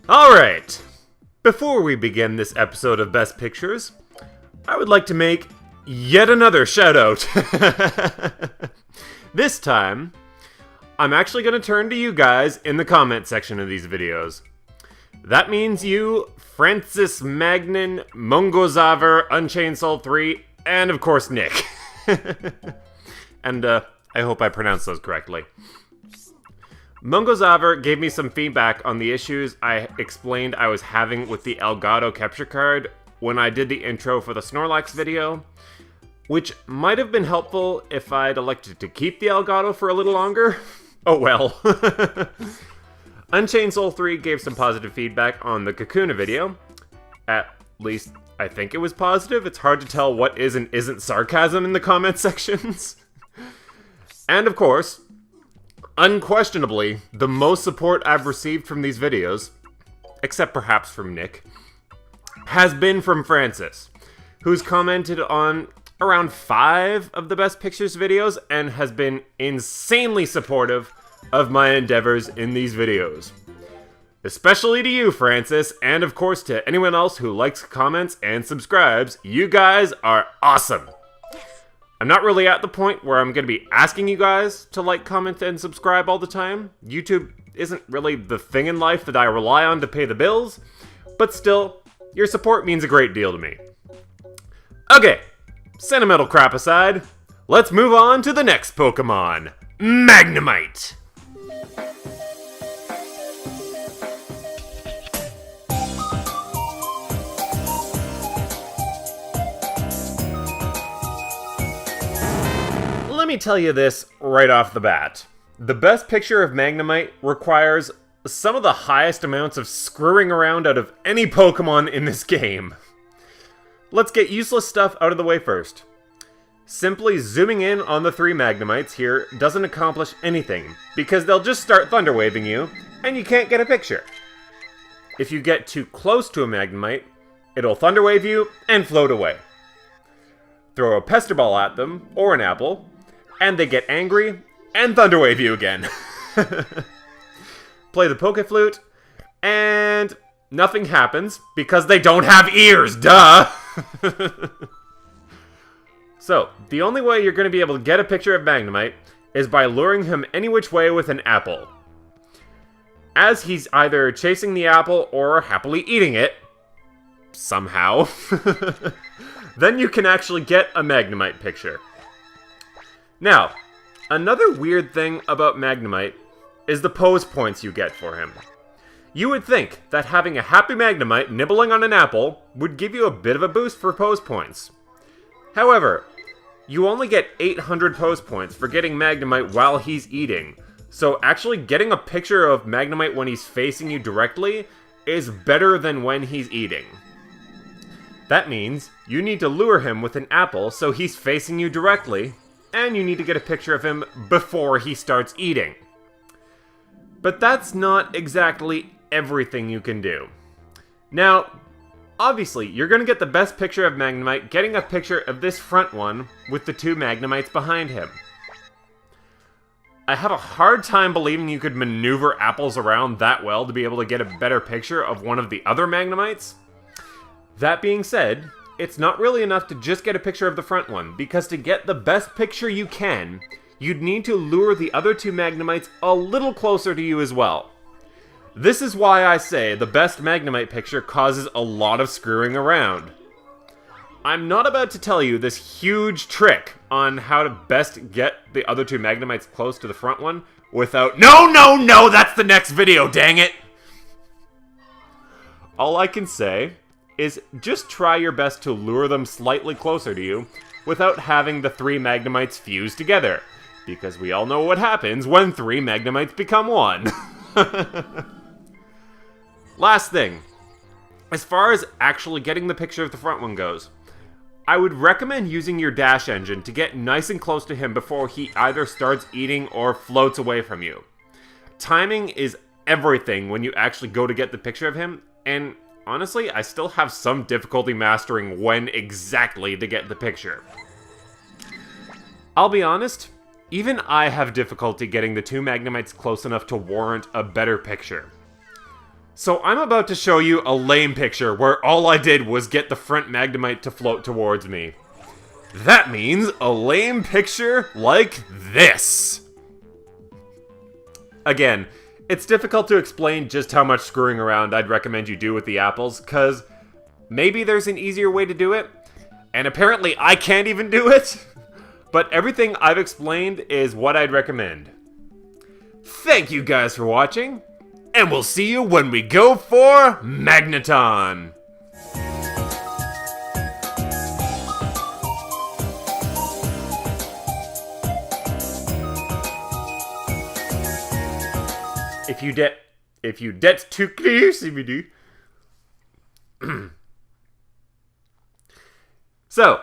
Alright, before we begin this episode of Best Pictures, I would like to make yet another shout out. This time, I'm actually going to turn to you guys in the comment section of these videos. That means you, Francis Magnin, Mongozaver, Unchained Soul 3, and of course Nick. And I hope I pronounced those correctly. Mongozaver gave me some feedback on the issues I explained I was having with the Elgato capture card when I did the intro for the Snorlax video, which might have been helpful if I'd elected to keep the Elgato for a little longer. Oh well. Unchained Soul 3 gave some positive feedback on the Kakuna video. At least, I think it was positive. It's hard to tell what is and isn't sarcasm in the comment sections. And of course, unquestionably, the most support I've received from these videos, except perhaps from Nick, has been from Francis, who's commented on around 5 of the Best Pictures videos and has been insanely supportive of my endeavors in these videos. Especially to you, Francis, and of course to anyone else who likes, comments, and subscribes. You guys are awesome! I'm not really at the point where I'm going to be asking you guys to like, comment, and subscribe all the time. YouTube isn't really the thing in life that I rely on to pay the bills, but still, your support means a great deal to me. Okay, sentimental crap aside, let's move on to the next Pokemon, Magnemite! Let me tell you this right off the bat. The best picture of Magnemite requires some of the highest amounts of screwing around out of any Pokemon in this game. Let's get useless stuff out of the way first. Simply zooming in on the 3 Magnemites here doesn't accomplish anything, because they'll just start Thunder Waving you, and you can't get a picture. If you get too close to a Magnemite, it'll Thunder Wave you and float away. Throw a Pester Ball at them, or an apple, and they get angry, and Thunder Wave you again. Play the Poké Flute, and nothing happens, because they don't have ears, duh! So, the only way you're going to be able to get a picture of Magnemite is by luring him any which way with an apple. As he's either chasing the apple or happily eating it, somehow, then you can actually get a Magnemite picture. Now, another weird thing about Magnemite is the pose points you get for him. You would think that having a happy Magnemite nibbling on an apple would give you a bit of a boost for pose points. However, you only get 800 pose points for getting Magnemite while he's eating, so actually getting a picture of Magnemite when he's facing you directly is better than when he's eating. That means you need to lure him with an apple so he's facing you directly, and you need to get a picture of him before he starts eating. But that's not exactly everything you can do. Now, obviously, you're going to get the best picture of Magnemite getting a picture of this front one with the 2 Magnemites behind him. I have a hard time believing you could maneuver apples around that well to be able to get a better picture of one of the other Magnemites. That being said, it's not really enough to just get a picture of the front one, because to get the best picture you can, you'd need to lure the other 2 Magnemites a little closer to you as well. This is why I say the best Magnemite picture causes a lot of screwing around. I'm not about to tell you this huge trick on how to best get the other 2 Magnemites close to the front one without— No! That's the next video, dang it! All I can say is just try your best to lure them slightly closer to you without having the 3 Magnemites fuse together, because we all know what happens when 3 Magnemites become 1. Last thing, as far as actually getting the picture of the front one goes, I would recommend using your dash engine to get nice and close to him before he either starts eating or floats away from you. Timing is everything when you actually go to get the picture of him, and honestly, I still have some difficulty mastering when exactly to get the picture. I'll be honest, even I have difficulty getting the 2 Magnemites close enough to warrant a better picture. So I'm about to show you a lame picture where all I did was get the front Magnemite to float towards me. That means a lame picture like this. Again, it's difficult to explain just how much screwing around I'd recommend you do with the apples, cause maybe there's an easier way to do it, and apparently I can't even do it, but everything I've explained is what I'd recommend. Thank you guys for watching, and we'll see you when we go for Magneton! If you det too clear, CBD. So,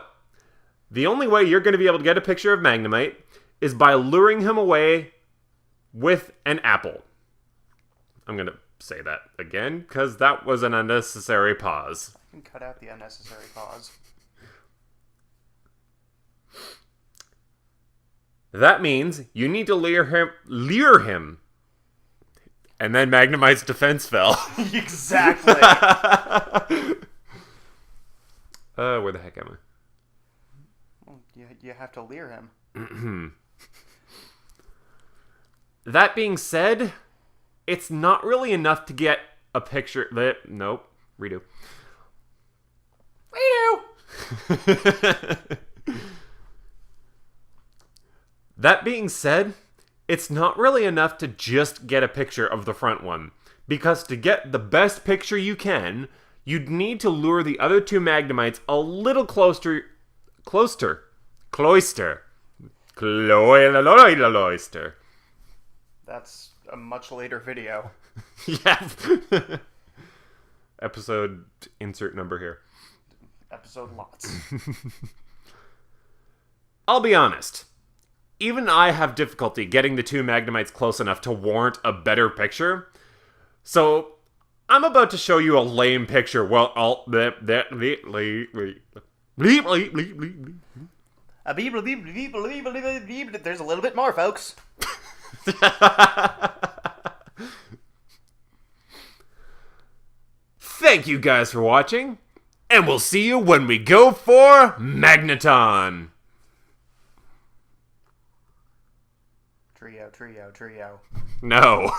the only way you're going to be able to get a picture of Magnemite is by luring him away with an apple. I'm going to say that again, because that was an unnecessary pause. I can cut out the unnecessary pause. That means you need to lure him. And then Magnemite's defense fell. Exactly. Where the heck am I? Well, you have to lure him. That being said, it's not really enough to get a picture. Nope. Redo. That being said, it's not really enough to just get a picture of the front one. Because to get the best picture you can, you'd need to lure the other two Magnemites a little cloister. That's a much later video. Yeah. Episode insert number here. Episode lots. I'll be honest. Even I have difficulty getting the two Magnemites close enough to warrant a better picture. So, I'm about to show you a lame picture. Well, there's a little bit more, folks. Thank you guys for watching, and we'll see you when we go for Magneton. Trio. No.